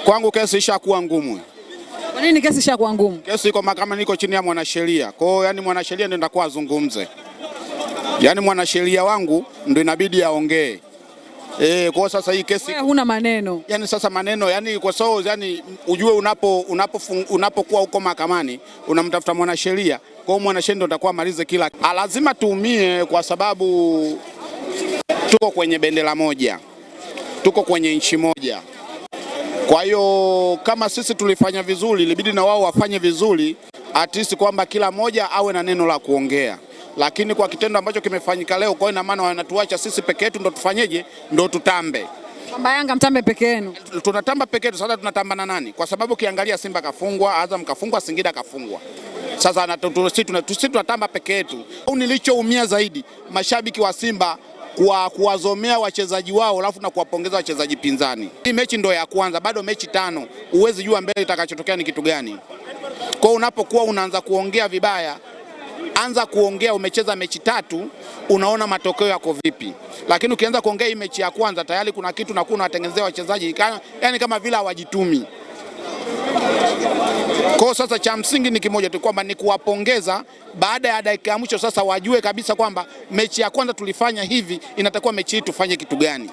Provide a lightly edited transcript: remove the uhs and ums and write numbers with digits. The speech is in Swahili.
Kwangu kesi ishakuwa ngumu. Kwa nini kesi ishakuwa ngumu? Kesi iko mahakamani, niko chini ya mwanasheria. Kwa hiyo yani mwanasheria ndio ndakuwa azungumze. Yani mwanasheria wangu ndio inabidi aongee. Kwa sasa hii kesi wewe huna maneno. Yani sasa maneno yani kwa sababu yani ujue unapokuwa huko mahakamani unamtafuta mwanasheria. Kwa hiyo mwanasheria ndio atakuwa malize kila. Lazima tuumie kwa sababu tuko kwenye bendera moja. Tuko kwenye nchi moja. Kwa hiyo kama sisi tulifanya vizuri, ilibidi na wao wafanye vizuri, at least kwamba kila moja awe na neno la kuongea. Lakini kwa kitendo ambacho kimefanyika leo, kwa ina maana wanatuacha sisi peke yetu ndo tufanyeje? Ndo tutambe. Kwamba Yanga mtambe peke yenu. Tunatamba peke yetu, sasa tunatamba na nani? Kwa sababu kiangalia Simba kafungwa, Azam kafungwa, Singida kafungwa. Sasa sisi tunatamba peke yetu. Nilichoumia zaidi, mashabiki wa Simba kuwazomea wachezaji wao alafu na kuwapongeza wachezaji pinzani. Hii mechi ndo ya kwanza, bado mechi 5. Uwezi jua mbele itakachotokea ni kitu gani. Kwa unapokuwa unaanza kuongea vibaya, anza kuongea umecheza mechi 3, unaona matokeo yako vipi. Lakini ukianza kuongea hii mechi ya kwanza tayari kuna kitu na kuna watengenezea wachezaji yani kama vile hawajitumi. Kwa sasa cha msingi ni kimoja tu, kwamba ni kuwapongeza baada ya dakika ya mwisho. Sasa wajue kabisa kwamba mechi ya kwanza tulifanya hivi, inatakiwa mechi hii tufanye kitu gani.